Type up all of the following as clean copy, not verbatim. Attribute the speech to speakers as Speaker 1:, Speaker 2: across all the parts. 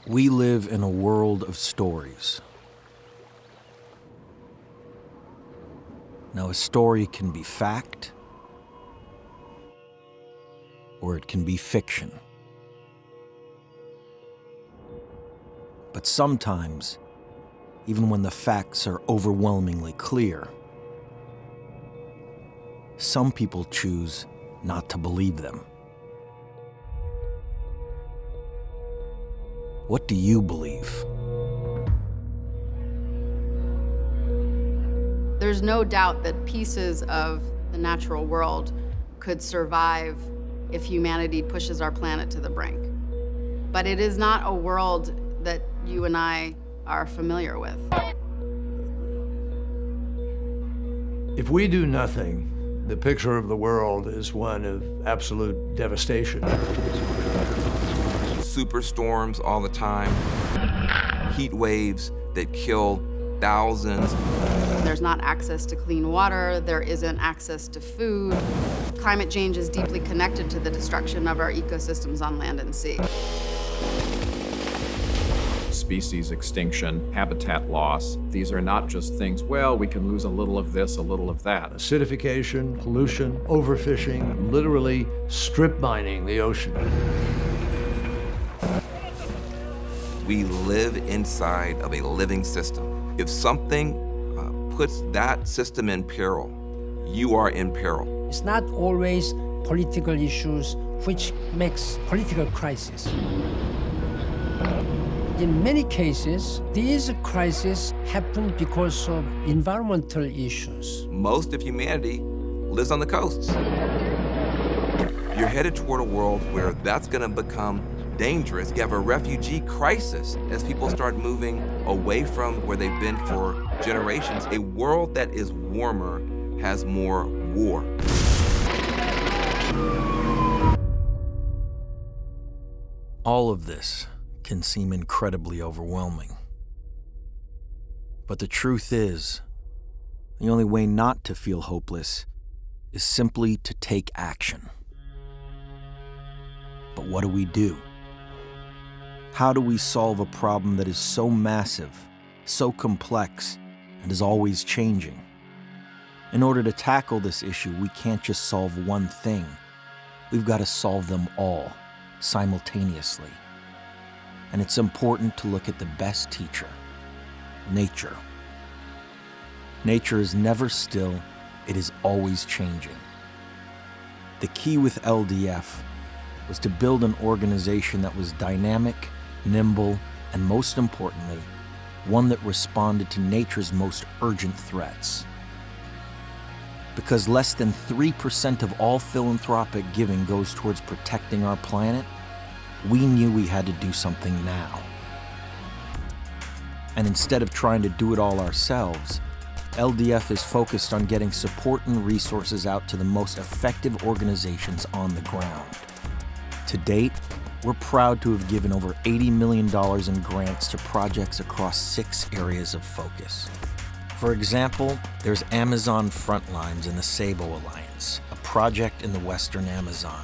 Speaker 1: We live in a world of stories. Now, a story can be fact, or it can be fiction. But sometimes, even when the facts are overwhelmingly clear, some people choose not to believe them. What do you believe?
Speaker 2: There's no doubt that pieces of the natural world could survive if humanity pushes our planet to the brink. But it is not a world that you and I are familiar with.
Speaker 3: If we do nothing, the picture of the world is one of absolute devastation.
Speaker 4: Superstorms all the time, heat waves that kill thousands.
Speaker 2: There's not access to clean water, there isn't access to food. Climate change is deeply connected to the destruction of our ecosystems on land and sea.
Speaker 5: Species extinction, habitat loss. These are not just things, well, we can lose a little of this, a little of that.
Speaker 3: Acidification, pollution, overfishing, literally strip mining the ocean.
Speaker 4: We live inside of a living system. If something puts that system in peril, you are in peril.
Speaker 6: It's not always political issues which makes political crisis. In many cases, these crises happen because of environmental issues.
Speaker 4: Most of humanity lives on the coasts. You're headed toward a world where that's going to become dangerous. You have a refugee crisis as people start moving away from where they've been for generations. A world that is warmer has more war.
Speaker 1: All of this can seem incredibly overwhelming. But the truth is, the only way not to feel hopeless is simply to take action. But what do we do? How do we solve a problem that is so massive, so complex, and is always changing? In order to tackle this issue, we can't just solve one thing. We've got to solve them all, simultaneously. And it's important to look at the best teacher, nature. Nature is never still, it is always changing. The key with LDF was to build an organization that was dynamic, nimble, and most importantly, one that responded to nature's most urgent threats. Because less than 3% of all philanthropic giving goes towards protecting our planet, we knew we had to do something now. And instead of trying to do it all ourselves, LDF is focused on getting support and resources out to the most effective organizations on the ground. To date, we're proud to have given over $80 million in grants to projects across 6 areas of focus. For example, there's Amazon Frontlines and the Sabo Alliance, a project in the Western Amazon.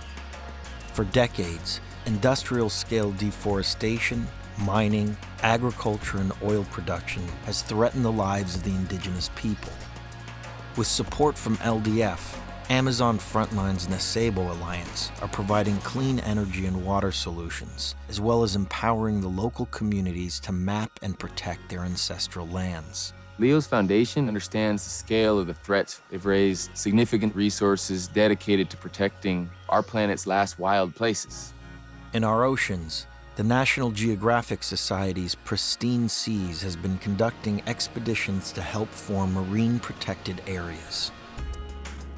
Speaker 1: For decades, industrial-scale deforestation, mining, agriculture, and oil production has threatened the lives of the indigenous people. With support from LDF, Amazon Frontlines and the Sabo Alliance are providing clean energy and water solutions, as well as empowering the local communities to map and protect their ancestral lands.
Speaker 7: Leo's foundation understands the scale of the threats. They've raised significant resources dedicated to protecting our planet's last wild places.
Speaker 1: In our oceans, the National Geographic Society's Pristine Seas has been conducting expeditions to help form marine protected areas.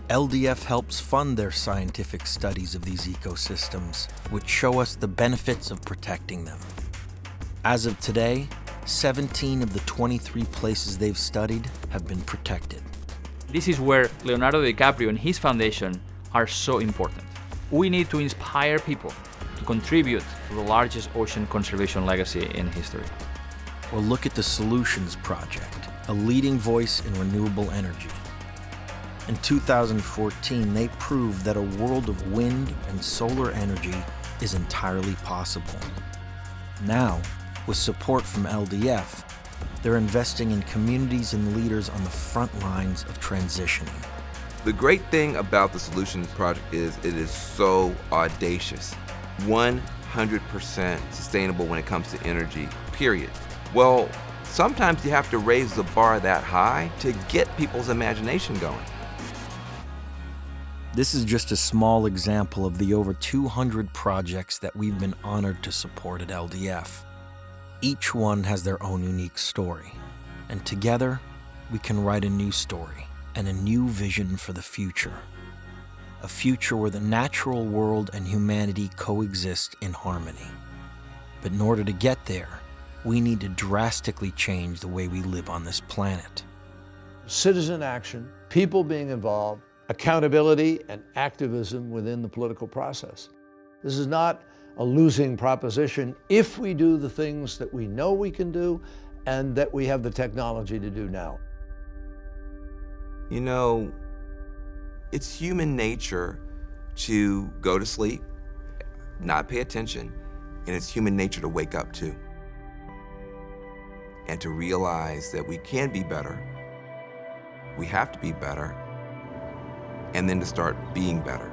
Speaker 1: LDF helps fund their scientific studies of these ecosystems, which show us the benefits of protecting them. As of today, 17 of the 23 places they've studied have been protected.
Speaker 8: This is where Leonardo DiCaprio and his foundation are so important. We need to inspire people to contribute to the largest ocean conservation legacy in history.
Speaker 1: Or look at the Solutions Project, a leading voice in renewable energy. In 2014, they proved that a world of wind and solar energy is entirely possible. Now, With support from LDF, they're investing in communities and leaders on the front lines of transitioning.
Speaker 4: The great thing about the Solutions Project is it is so audacious. 100% sustainable when it comes to energy, period. Well, sometimes you have to raise the bar that high to get people's imagination going.
Speaker 1: This is just a small example of the over 200 projects that we've been honored to support at LDF. Each one has their own unique story, and together we can write a new story and a new vision for the future. A future where the natural world and humanity coexist in harmony. But in order to get there, we need to drastically change the way we live on this planet.
Speaker 3: Citizen action, people being involved, accountability and activism within the political process. This is not a losing proposition if we do the things that we know we can do and that we have the technology to do now.
Speaker 4: You know, it's human nature to go to sleep, not pay attention, and it's human nature to wake up too. And to realize that we can be better, we have to be better, and then to start being better.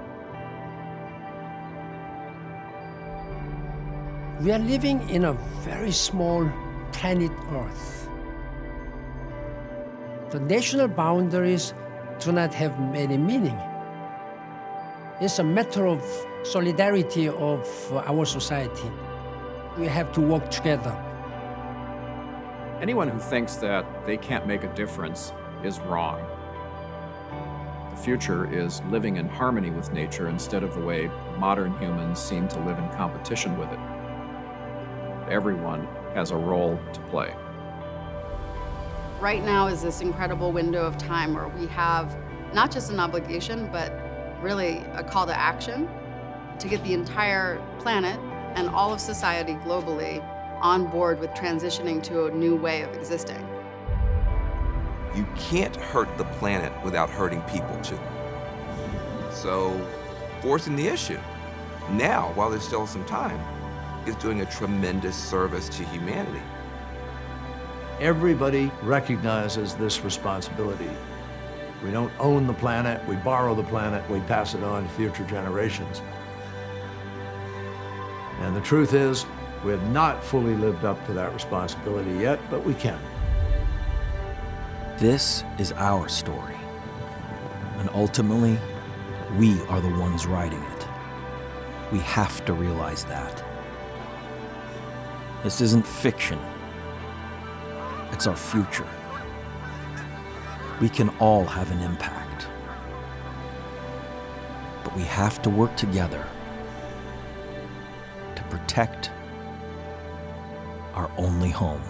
Speaker 6: We are living in a very small planet Earth. The national boundaries do not have any meaning. It's a matter of solidarity of our society. We have to work together.
Speaker 5: Anyone who thinks that they can't make a difference is wrong. The future is living in harmony with nature instead of the way modern humans seem to live in competition with it. Everyone has a role to play.
Speaker 2: Right now is this incredible window of time where we have not just an obligation, but really a call to action to get the entire planet and all of society globally on board with transitioning to a new way of existing.
Speaker 4: You can't hurt the planet without hurting people too. So, forcing the issue now, while there's still some time, is doing a tremendous service to humanity.
Speaker 3: Everybody recognizes this responsibility. We don't own the planet, we borrow the planet, we pass it on to future generations. And the truth is, we have not fully lived up to that responsibility yet, but we can.
Speaker 1: This is our story, and ultimately, we are the ones writing it. We have to realize that. This isn't fiction. It's our future. We can all have an impact. But we have to work together to protect our only home.